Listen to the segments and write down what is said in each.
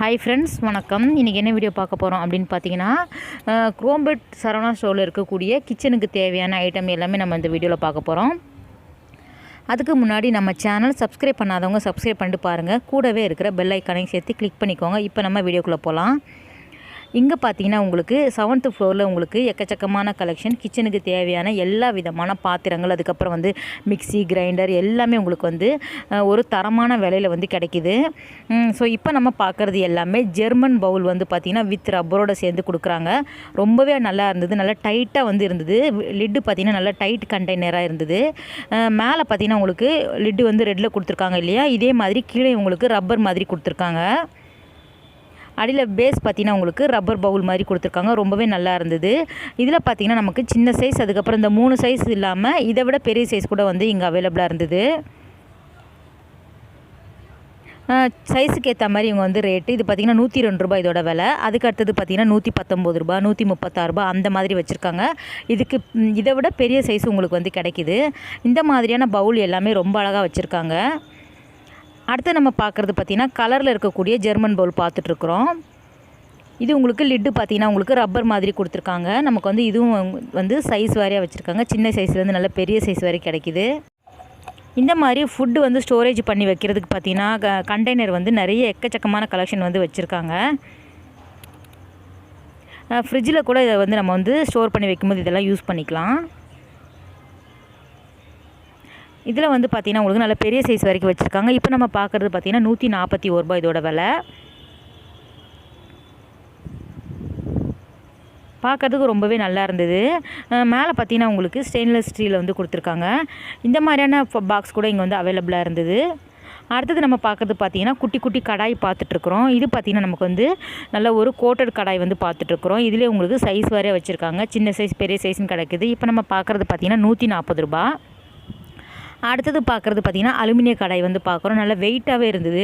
Hi friends, வணக்கம். இன்றைக்கி என்ன வீடியோ பார்க்க போகிறோம் அப்படின்னு பார்த்தீங்கன்னா, குரோம்பெட் சரவணா ஸ்டோரில் இருக்கக்கூடிய கிச்சனுக்கு தேவையான ஐட்டம் எல்லாமே நம்ம இந்த வீடியோவில் பார்க்க போகிறோம். அதுக்கு முன்னாடி நம்ம சேனல் சப்ஸ்கிரைப் பண்ணாதவங்க சப்ஸ்கிரைப் பண்ணிட்டு பாருங்கள். கூடவே இருக்கிற பெல் ஐக்கானையும் சேர்த்து கிளிக் பண்ணிக்கோங்க. இப்போ நம்ம வீடியோக்குள்ளே போகலாம். இங்கே பார்த்தீங்கன்னா உங்களுக்கு 7th ஃப்ளோரில் உங்களுக்கு எக்கச்சக்கமான கலெக்ஷன், கிச்சனுக்கு தேவையான எல்லா விதமான பாத்திரங்கள், அதுக்கப்புறம் வந்து மிக்சி, கிரைண்டர் எல்லாமே உங்களுக்கு வந்து ஒரு தரமான விலையில் வந்து கிடைக்கிது. ஸோ இப்போ நம்ம பார்க்குறது எல்லாமே ஜெர்மன் பவுல் வந்து பார்த்திங்கன்னா வித் ரப்பரோட சேர்ந்து கொடுக்குறாங்க. ரொம்பவே நல்லா இருந்தது, நல்லா டைட்டாக வந்து இருந்தது. லிட்டு பார்த்திங்கன்னா நல்லா டைட் கண்டெய்னராக இருந்தது. மேலே பார்த்திங்கன்னா உங்களுக்கு லிட்டு வந்து ரெட்டில் கொடுத்துருக்காங்க இல்லையா, இதே மாதிரி கீழே உங்களுக்கு ரப்பர் மாதிரி கொடுத்துருக்காங்க. அடியில் பேஸ் பார்த்திங்கன்னா உங்களுக்கு ரப்பர் பவுல் மாதிரி கொடுத்துருக்காங்க. ரொம்பவே நல்லா இருந்தது. இதில் பார்த்திங்கன்னா நமக்கு சின்ன சைஸ், அதுக்கப்புறம் இந்த 3 சைஸ் இல்லாமல் இதை விட பெரிய சைஸ் கூட வந்து இங்கே அவைலபிளாக இருந்தது. சைஸுக்கு ஏற்ற மாதிரி இவங்க வந்து ரேட்டு இது பார்த்திங்கன்னா 102 ரூபாய் இதோட விலை. அதுக்கு அடுத்தது பார்த்திங்கன்னா 119 ரூபா, 136 ரூபா அந்த மாதிரி வச்சுருக்காங்க. இதை விட பெரிய சைஸ் உங்களுக்கு வந்து கிடைக்கிது. இந்த மாதிரியான பவுல் எல்லாமே ரொம்ப அழகாக வச்சுருக்காங்க. அடுத்து நம்ம பார்க்குறது பார்த்திங்கன்னா கலரில் இருக்கக்கூடிய ஜெர்மன் பவுல் பார்த்துட்ருக்குறோம். இது உங்களுக்கு லிட்டு பார்த்திங்கன்னா உங்களுக்கு ரப்பர் மாதிரி கொடுத்துருக்காங்க. நமக்கு வந்து இதுவும் வந்து சைஸ் வாரியாக வச்சுருக்காங்க. சின்ன சைஸ்லேருந்து நல்ல பெரிய சைஸ் வரை கிடைக்கிது. இந்த மாதிரி ஃபுட்டு வந்து ஸ்டோரேஜ் பண்ணி வைக்கிறதுக்கு பார்த்திங்கன்னா கண்டெய்னர் வந்து நிறைய எக்கச்சக்கமான கலெக்ஷன் வந்து வச்சுருக்காங்க. ஃப்ரிட்ஜில் கூட இதை வந்து நம்ம வந்து ஸ்டோர் பண்ணி வைக்கும்போது இதெல்லாம் யூஸ் பண்ணிக்கலாம். இதில் வந்து பார்த்திங்கன்னா உங்களுக்கு நல்ல பெரிய சைஸ் வரைக்கும் வச்சுருக்காங்க. இப்போ நம்ம பார்க்குறது பார்த்திங்கன்னா 141 ரூபாய் இதோட விலை. பார்க்குறதுக்கு ரொம்பவே நல்லா இருந்தது. மேலே பார்த்திங்கன்னா உங்களுக்கு ஸ்டெயின்லெஸ் ஸ்டீலில் வந்து கொடுத்துருக்காங்க. இந்த மாதிரியான பாக்ஸ் கூட இங்கே வந்து அவைலபிளாக இருந்தது. அடுத்தது நம்ம பார்க்குறது பார்த்திங்கன்னா குட்டி குட்டி கடாய் பார்த்துட்ருக்குறோம். இது பார்த்திங்கன்னா நமக்கு வந்து நல்ல ஒரு கோட்டட் கடாய் வந்து பார்த்துட்ருக்குறோம். இதிலே உங்களுக்கு சைஸ் வரைய வச்சுருக்காங்க. சின்ன சைஸ் பெரிய சைஸ்னு கிடைக்குது. இப்போ நம்ம பார்க்குறது பார்த்திங்கன்னா 140 ரூபா. அடுத்தது பார்க்குறது பார்த்திங்கன்னா அலுமினிய கடாய் வந்து பார்க்குறோம். நல்லா வெயிட்டாகவே இருந்தது.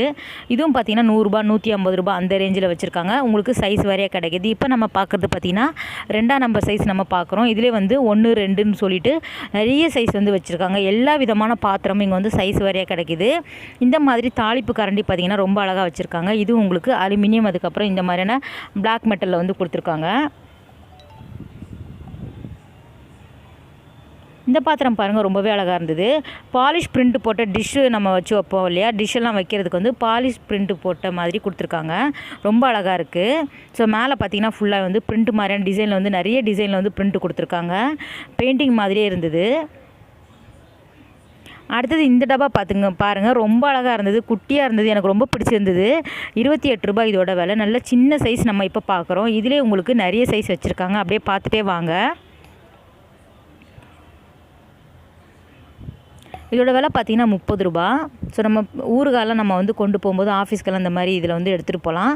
இதுவும் பார்த்திங்கன்னா 100 ரூபா, 150 ரூபா அந்த ரேஞ்சில் வச்சுருக்காங்க. உங்களுக்கு சைஸ் வரையாக கிடைக்கிது. இப்போ நம்ம பார்க்குறது பார்த்திங்கன்னா 2ஆம் நம்பர் சைஸ் நம்ம பார்க்குறோம். இதிலே வந்து 1, 2ன்னு சொல்லிட்டு நிறைய சைஸ் வந்து வச்சுருக்காங்க. எல்லா விதமான பாத்திரமும் இங்கே வந்து சைஸ் வரையாக கிடைக்கிது. இந்த மாதிரி தாளிப்பு கரண்டி பார்த்திங்கன்னா ரொம்ப அழகாக வச்சுருக்காங்க. இது உங்களுக்கு அலுமினியம், அதுக்கப்புறம் இந்த மாதிரியான பிளாக் மெட்டலில் வந்து கொடுத்துருக்காங்க. இந்த பாத்திரம் பாருங்கள், ரொம்பவே அழகாக இருந்தது. பாலிஷ் பிரிண்ட் போட்ட டிஷ்ஷு நம்ம வச்சு வைப்போம் இல்லையா, டிஷ்ஷெல்லாம் வைக்கிறதுக்கு வந்து பாலிஷ் பிரிண்ட் போட்ட மாதிரி கொடுத்துருக்காங்க. ரொம்ப அழகாக இருக்குது. ஸோ மேலே பார்த்திங்கன்னா ஃபுல்லாக வந்து பிரிண்ட் மாதிரியான டிசைனில் வந்து நிறைய டிசைனில் வந்து பிரிண்ட் கொடுத்துருக்காங்க. பெயிண்டிங் மாதிரியே இருந்தது. அடுத்தது இந்த டப்பா பாருங்கள், ரொம்ப அழகாக இருந்தது. குட்டியாக இருந்தது, எனக்கு ரொம்ப பிடிச்சிருந்தது. 28 ரூபாய் இதோட விலை. நல்ல சின்ன சைஸ் நம்ம இப்போ பார்க்குறோம். இதிலே உங்களுக்கு நிறைய சைஸ் வச்சுருக்காங்க. அப்படியே பார்த்துட்டே வாங்க. இதோட விலை பார்த்திங்கன்னா 30 ரூபா. ஸோ நம்ம ஊருகாலாம் நம்ம வந்து கொண்டு போகும்போது ஆஃபீஸ்க்கெல்லாம் இந்த மாதிரி இதில் வந்து எடுத்துகிட்டு போகலாம்.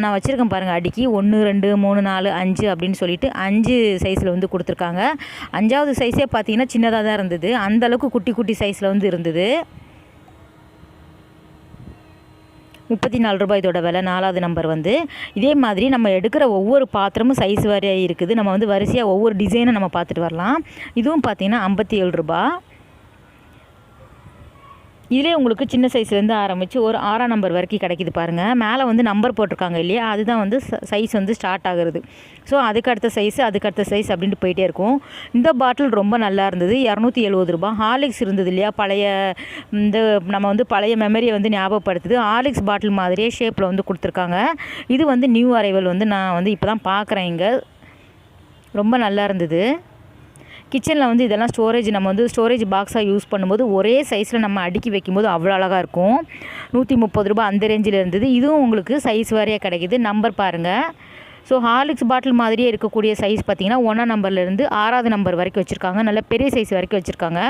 நான் வச்சுருக்கேன் பாருங்கள், அடிக்கி 1, 2, 3, 4, 5 அப்படின்னு சொல்லிட்டு 5 சைஸில் வந்து கொடுத்துருக்காங்க. 5வது சைஸே பார்த்திங்கன்னா சின்னதாக தான் இருந்தது. அந்தளவுக்கு குட்டி குட்டி சைஸில் வந்து இருந்தது. 34 ரூபாய் இதோட விலை. 4வது நம்பர் வந்து இதே மாதிரி நம்ம எடுக்கிற ஒவ்வொரு பாத்திரமும் சைஸ் வரையாக இருக்குது. நம்ம வந்து வரிசையாக ஒவ்வொரு டிசைனும் நம்ம பார்த்துட்டு வரலாம். இதுவும் பார்த்திங்கன்னா 57 ரூபா. இதிலே உங்களுக்கு சின்ன சைஸ்லேருந்து ஆரம்பித்து ஒரு 6ஆம் நம்பர் வரைக்கும் கிடைக்கிது பாருங்கள். மேலே வந்து நம்பர் போட்டிருக்காங்க இல்லையா, அதுதான் வந்து சைஸ் வந்து ஸ்டார்ட் ஆகுறது. ஸோ அதுக்கடுத்த சைஸு அதுக்கடுத்த சைஸ் அப்படின்ட்டு போயிட்டே இருக்கும். இந்த பாட்டில் ரொம்ப நல்லா இருந்தது. 270 ரூபா. ஹார்லிக்ஸ் இருந்தது இல்லையா, பழைய இந்த நம்ம வந்து பழைய மெமரியை வந்து ஞாபகப்படுத்துது. ஹார்லிக்ஸ் பாட்டில் மாதிரியே ஷேப்பில் வந்து கொடுத்துருக்காங்க. இது வந்து நியூ அரைவல் வந்து நான் வந்து இப்போ தான் பார்க்குறேன். இங்கே ரொம்ப நல்லா இருந்தது. கிச்சனில் வந்து இதெல்லாம் நம்ம வந்து ஸ்டோரேஜ் பாக்ஸாக யூஸ் பண்ணும்போது ஒரே சைஸில் நம்ம அடுக்கி வைக்கும்போது அவ்வளோ அழகாக இருக்கும். 130 ரூபா அந்த ரேஞ்சில் இருந்தது. இதுவும் உங்களுக்கு சைஸ் வாரியாக கிடைக்கிது. நம்பர் பாருங்கள். ஸோ ஹார்லிக்ஸ் பாட்டில் மாதிரியே இருக்கக்கூடிய சைஸ் பார்த்திங்கன்னா 1ஆம் நம்பர்லேருந்து 6வது நம்பர் வரைக்கும் வச்சுருக்காங்க. நல்ல பெரிய சைஸ் வரைக்கும் வச்சுருக்காங்க.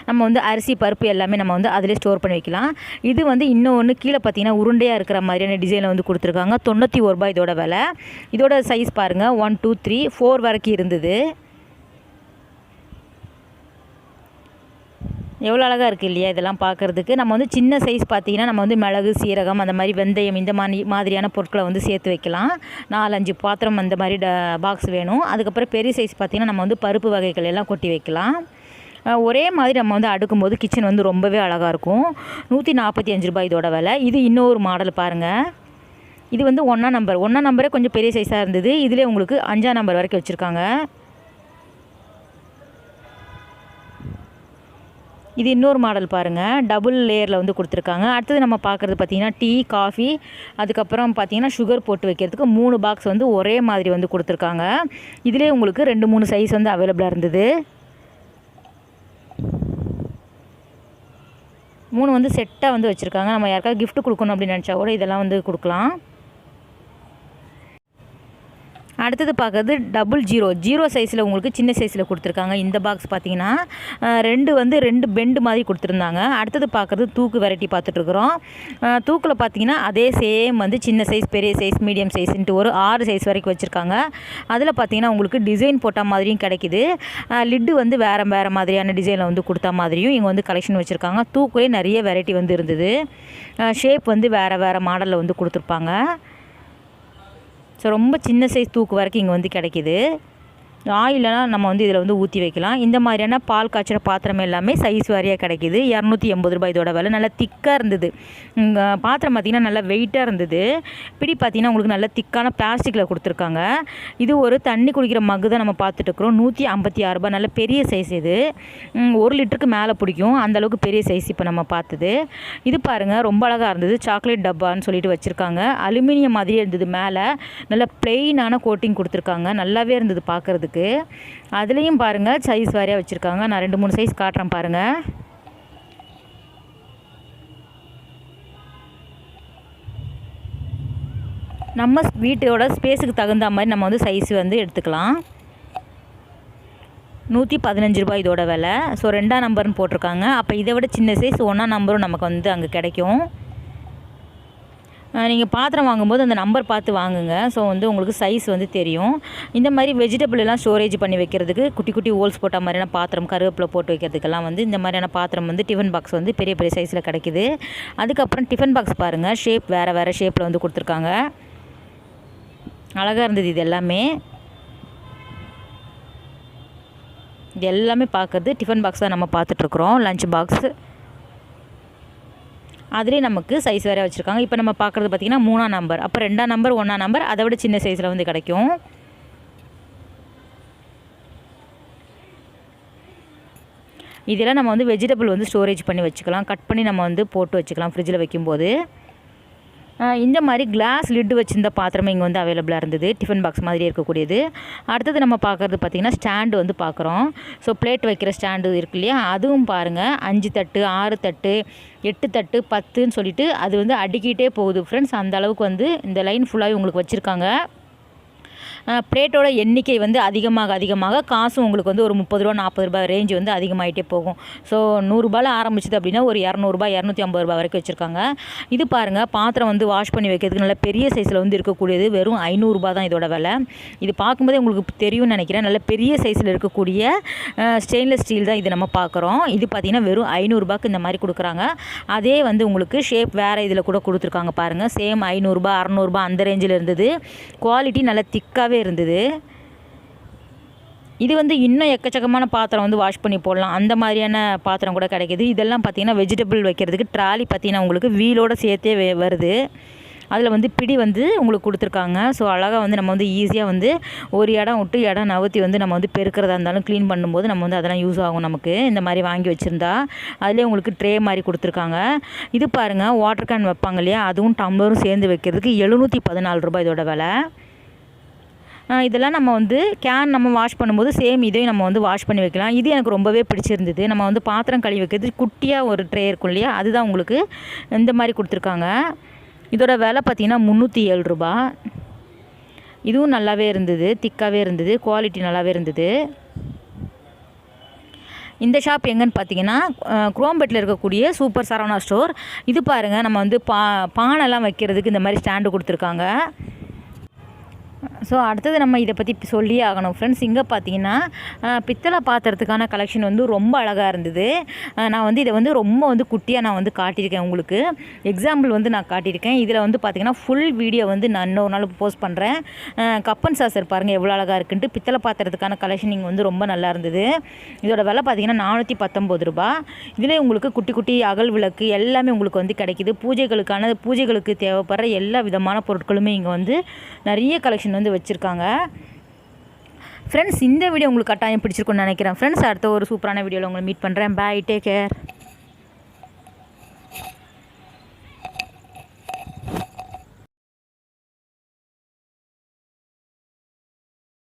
நம்ம வந்து அரிசி, பருப்பு எல்லாமே நம்ம வந்து அதிலே ஸ்டோர் பண்ணி வைக்கலாம். இது வந்து இன்னொன்று கீழே பார்த்திங்கன்னா உருண்டையாக இருக்கிற மாதிரியான டிசைனில் வந்து கொடுத்துருக்காங்க. 91 ரூபாய் இதோட விலை. இதோட சைஸ் பாருங்கள், 1, 2, 3, 4 வரைக்கும் இருந்தது. எவ்வளோ அழகாக இருக்குது இல்லையா இதெல்லாம் பார்க்குறதுக்கு. நம்ம வந்து சின்ன சைஸ் பார்த்திங்கன்னா நம்ம வந்து மிளகு, சீரகம், அந்த மாதிரி வெந்தயம் இந்த மாதிரியான பொருட்களை வந்து சேர்த்து வைக்கலாம். 4, 5 பாத்திரம் அந்த மாதிரி பாக்ஸ் வேணும். அதுக்கப்புறம் பெரிய சைஸ் பார்த்திங்கன்னா நம்ம வந்து பருப்பு வகைகள் எல்லாம் கொட்டி வைக்கலாம். ஒரே மாதிரி நம்ம வந்து அடுக்கும்போது கிச்சன் வந்து ரொம்பவே அழகாக இருக்கும். 145 ரூபாய் இதோட விலை. இது இன்னொரு மாடல் பாருங்கள். இது வந்து 1ஆம் நம்பர். 1ஆம் நம்பரே கொஞ்சம் பெரிய சைஸாக இருந்தது. இதிலே உங்களுக்கு 5ஆம் நம்பர் வரைக்கும் வச்சுருக்காங்க. இது இன்னொரு மாடல் பாருங்கள், டபுள் லேயரில் வந்து கொடுத்துருக்காங்க. அடுத்தது நம்ம பார்க்குறது பார்த்திங்கன்னா டீ, காஃபி, அதுக்கப்புறம் பார்த்திங்கன்னா சுகர் போட்டு வைக்கிறதுக்கு 3 பாக்ஸ் வந்து ஒரே மாதிரி வந்து கொடுத்துருக்காங்க. இதிலே உங்களுக்கு 2-3 சைஸ் வந்து அவைலபிளாக இருந்தது. 3 வந்து செட்டாக வந்து வச்சுருக்காங்க. நம்ம யாருக்காவது கிஃப்ட் கொடுக்கணும் அப்படின்னு நினச்சா கூட இதெல்லாம் வந்து கொடுக்கலாம். அடுத்தது பார்க்குறது டபுள் ஜீரோ சைஸில் உங்களுக்கு சின்ன சைஸில் கொடுத்துருக்காங்க. இந்த பாக்ஸ் பார்த்தீங்கன்னா 2 பெண்டு மாதிரி கொடுத்துருந்தாங்க. அடுத்தது பார்க்குறது தூக்கு வெரைட்டி பார்த்துட்ருக்குறோம். தூக்கில் பார்த்தீங்கன்னா அதே சேம் வந்து சின்ன சைஸ், பெரிய சைஸ், மீடியம் சைஸ்ன்ட்டு ஒரு 6 சைஸ் வரைக்கும் வச்சுருக்காங்க. அதில் பார்த்தீங்கன்னா உங்களுக்கு டிசைன் போட்ட மாதிரியும் கிடைக்கிது. லிட்டு வந்து வேறு மாதிரியான டிசைனில் வந்து கொடுத்தா மாதிரியும் இங்கே வந்து கலெக்ஷன் வச்சுருக்காங்க. தூக்குலேயே நிறைய வெரைட்டி வந்து இருந்தது. ஷேப் வந்து வேறு மாடலில் வந்து கொடுத்துருப்பாங்க. ஸோ ரொம்ப சின்ன சைஸ் தூக்கு வரைக்கும் இங்கே வந்து கிடைக்கிது. ஆயிலெலாம் நம்ம வந்து இதில் வந்து ஊற்றி வைக்கலாம். இந்த மாதிரியான பால் காய்ச்சிற பாத்திரம் எல்லாமே சைஸ் வாரியாக கிடைக்கிது. 280 ரூபாய் இதோட விலை. நல்லா திக்காக இருந்தது. பாத்திரம் பார்த்திங்கன்னா நல்லா வெயிட்டாக இருந்தது. பிடி பார்த்திங்கன்னா உங்களுக்கு நல்ல திக்கான பிளாஸ்டிக்கில் கொடுத்துருக்காங்க. இது ஒரு தண்ணி குடிக்கிற மக்கு தான் நம்ம பார்த்துட்டுருக்குறோம். 156 ரூபாய். நல்ல பெரிய சைஸ் இது. 1 லிட்டருக்கு மேலே பிடிக்கும், அந்தளவுக்கு பெரிய சைஸ் இப்போ நம்ம பார்த்தது. இது பாருங்கள், ரொம்ப அழகாக இருந்தது. சாக்லேட் டப்பான்னு சொல்லிட்டு வச்சுருக்காங்க. அலுமினியம் மாதிரியே இருந்தது. மேலே நல்ல பிளெயினான கோட்டிங் கொடுத்துருக்காங்க. நல்லாவே இருந்தது பார்க்குறதுக்கு. அதுலேயும் பாருங்கள் சைஸ் வாரியாக வச்சுருக்காங்க. நான் 2-3 சைஸ் காட்டுறேன் பாருங்கள். நம்ம வீட்டோட ஸ்பேஸுக்கு தகுந்த மாதிரி நம்ம வந்து சைஸ் வந்து எடுத்துக்கலாம். 115 ரூபாய் இதோட விலை. ஸோ 2ஆம் நம்பர்னு போட்டிருக்காங்க. அப்போ இதை விட சின்ன சைஸ் 1ஆம் நம்பரும் நமக்கு வந்து அங்கே கிடைக்கும். நீங்கள் பாத்திரம் வாங்கும்போது அந்த நம்பர் பார்த்து வாங்குங்க. ஸோ வந்து உங்களுக்கு சைஸ் வந்து தெரியும். இந்த மாதிரி வெஜிடபிள் எல்லாம் ஸ்டோரேஜ் பண்ணி வைக்கிறதுக்கு குட்டி ஹோல்ஸ் போட்ட மாதிரியான பாத்திரம், கருவேப்பிலை போட்டு வைக்கிறதுக்கெல்லாம் வந்து இந்த மாதிரியான பாத்திரம் வந்து டிஃபன் பாக்ஸ் வந்து பெரிய சைஸில் கிடைக்குது. அதுக்கப்புறம் டிஃபன் பாக்ஸ் பாருங்கள், ஷேப் வேறு ஷேப்பில் வந்து கொடுத்துருக்காங்க. அழகாக இருந்தது. இது எல்லாமே பார்க்குறது டிஃபன் பாக்ஸ் தான் நம்ம பார்த்துட்ருக்குறோம். லஞ்ச் பாக்ஸ் அதிலே நமக்கு சைஸ் வேறு வச்சுருக்காங்க. இப்போ நம்ம பார்க்குறது பார்த்திங்கன்னா 3ஆம் நம்பர். அப்போ 2ஆம் நம்பர், 1ஆம் நம்பர் அதை விட சின்ன சைஸில் வந்து கிடைக்கும். இதெல்லாம் நம்ம வந்து வெஜிடபிள் வந்து ஸ்டோரேஜ் பண்ணி வச்சுக்கலாம். கட் பண்ணி நம்ம வந்து போட்டு வச்சுக்கலாம் ஃப்ரிட்ஜில் வைக்கும்போது. இந்த மாதிரி கிளாஸ் லிட்டு வச்சுருந்த பாத்திரமே இங்கே வந்து அவைலபிளாக இருந்தது. டிஃபன் பாக்ஸ் மாதிரி இருக்கக்கூடியது. அடுத்தது நம்ம பார்க்குறது பார்த்திங்கன்னா ஸ்டாண்டு வந்து பார்க்குறோம். ஸோ பிளேட் வைக்கிற ஸ்டாண்டு இருக்கு இல்லையா, அதுவும் பாருங்கள் 5 தட்டு, 6 தட்டு, 8 தட்டு, 10ன்னு சொல்லிட்டு அது வந்து அடுக்கிட்டே போகுது ஃப்ரெண்ட்ஸ். அந்த அளவுக்கு வந்து இந்த லைன் ஃபுல்லாகவே உங்களுக்கு வச்சுருக்காங்க. பிளேட்டோட எண்ணிக்கை வந்து அதிகமாக காசும் உங்களுக்கு வந்து ஒரு 30 ரூபா 40 ரூபாய் ரேஞ்ச் வந்து அதிகமாகிட்டே போகும். ஸோ 100 ரூபாயில் ஆரம்பிச்சது அப்படின்னா ஒரு 200 ரூபாய் 250 ரூபாய் வரைக்கும் வச்சுருக்காங்க. இது பாருங்கள், பாத்திரம் வந்து வாஷ் பண்ணி வைக்கிறதுக்கு நல்ல பெரிய சைஸில் வந்து இருக்கக்கூடியது. வெறும் 500 ரூபாய் தான் இதோட விலை. இது பார்க்கும்போதே உங்களுக்கு தெரியும்னு நினைக்கிறேன். நல்ல பெரிய சைஸில் இருக்கக்கூடிய ஸ்டெயின்லெஸ் ஸ்டீல் தான் இது நம்ம பார்க்குறோம். இது பார்த்திங்கன்னா வெறும் 500 ரூபாய்க்கு இந்த மாதிரி கொடுக்குறாங்க. அதே வந்து உங்களுக்கு ஷேப் வேறு இதில் கூட கொடுத்துருக்காங்க பாருங்கள். சேம் 500 ரூபாய் 600 ரூபாய் அந்த ரேஞ்சில் இருந்தது. குவாலிட்டி நல்லா திக்காக இருந்தது. இது வந்து இன்னும் எக்கச்சக்கமான பாத்திரம் வந்து வாஷ் பண்ணி போடலாம். அந்த மாதிரியான பாத்திரம் கூட கிடைக்கிது. இதெல்லாம் பார்த்திங்கன்னா வெஜிடபிள் வைக்கிறதுக்கு ட்ராலி பார்த்திங்கன்னா உங்களுக்கு வீலோடு சேர்த்தே வருது. அதில் வந்து பிடி வந்து உங்களுக்கு கொடுத்துருக்காங்க. ஸோ அழகாக வந்து நம்ம வந்து ஈஸியாக வந்து ஒரு இடம் விட்டு இடம் நவுத்தி வந்து நம்ம வந்து பெருக்கிறதா இருந்தாலும் க்ளீன் பண்ணும்போது நம்ம வந்து அதெல்லாம் யூஸ் ஆகும் நமக்கு. இந்த மாதிரி வாங்கி வச்சுருந்தா அதிலே உங்களுக்கு ட்ரே மாதிரி கொடுத்துருக்காங்க. இது பாருங்கள், வாட்டர் கேன் வைப்பாங்க இல்லையா, அதுவும் டம்ளரும் சேர்ந்து வைக்கிறதுக்கு 714 ரூபாய் இதோட விலை. இதெல்லாம் நம்ம வந்து கேன் நம்ம வாஷ் பண்ணும்போது சேம் இதையும் நம்ம வந்து வாஷ் பண்ணி வைக்கலாம். இது எனக்கு ரொம்பவே பிடிச்சிருந்தது. நம்ம வந்து பாத்திரம் கழுவி வைக்கிறது குட்டியாக ஒரு ட்ரே இருக்கும் இல்லையா, அதுதான் உங்களுக்கு இந்த மாதிரி கொடுத்துருக்காங்க. இதோட விலை பார்த்திங்கன்னா 307 ரூபா. இதுவும் நல்லாவே இருந்தது, திக்காகவே இருந்தது, குவாலிட்டி நல்லாவே இருந்தது. இந்த ஷாப் எங்கன்னு பார்த்தீங்கன்னா குரோம்பேட்டில் இருக்கக்கூடிய சூப்பர் சரவணா ஸ்டோர். இது பாருங்கள், நம்ம வந்து பானைலாம் வைக்கிறதுக்கு இந்த மாதிரி ஸ்டாண்டு கொடுத்துருக்காங்க. ஸோ அடுத்தது நம்ம இதை பற்றி சொல்லியே ஆகணும் ஃப்ரெண்ட்ஸ். இங்கே பார்த்தீங்கன்னா பித்தளை பாத்திரத்துக்கான கலெக்ஷன் வந்து ரொம்ப அழகாக இருந்தது. நான் வந்து இதை வந்து ரொம்ப வந்து குட்டியாக நான் வந்து காட்டியிருக்கேன் உங்களுக்கு. எக்ஸாம்பிள் வந்து நான் காட்டியிருக்கேன். இதில் வந்து பார்த்திங்கன்னா ஃபுல் வீடியோ வந்து நான் இன்னொரு நாள் போஸ்ட் பண்ணுறேன். கப்பன் சாசர் பாருங்கள் எவ்வளோ அழகாக இருக்குன்ட்டு. பித்தளை பாத்திரத்துக்கான கலெக்ஷனிங் வந்து ரொம்ப நல்லா இருந்தது. இதோட விலை பார்த்திங்கன்னா 419 ரூபா. இதிலே உங்களுக்கு குட்டி குட்டி அகல் விளக்கு எல்லாமே உங்களுக்கு வந்து கிடைக்கிது. பூஜைகளுக்கு தேவைப்படுற எல்லா விதமான பொருட்களுமே இங்கே வந்து நிறைய கலெக்ஷன் வந்து வச்சுருக்காங்க ஃப்ரெண்ட்ஸ். இந்த வீடியோ உங்களுக்கு கட்டாயம் பிடிச்சிருக்குன்னு நினைக்கிறேன் ஃப்ரெண்ட்ஸ். அடுத்த ஒரு சூப்பரான வீடியோவில் உங்களை மீட் பண்ணுறேன். பாய், டேக் கேர்.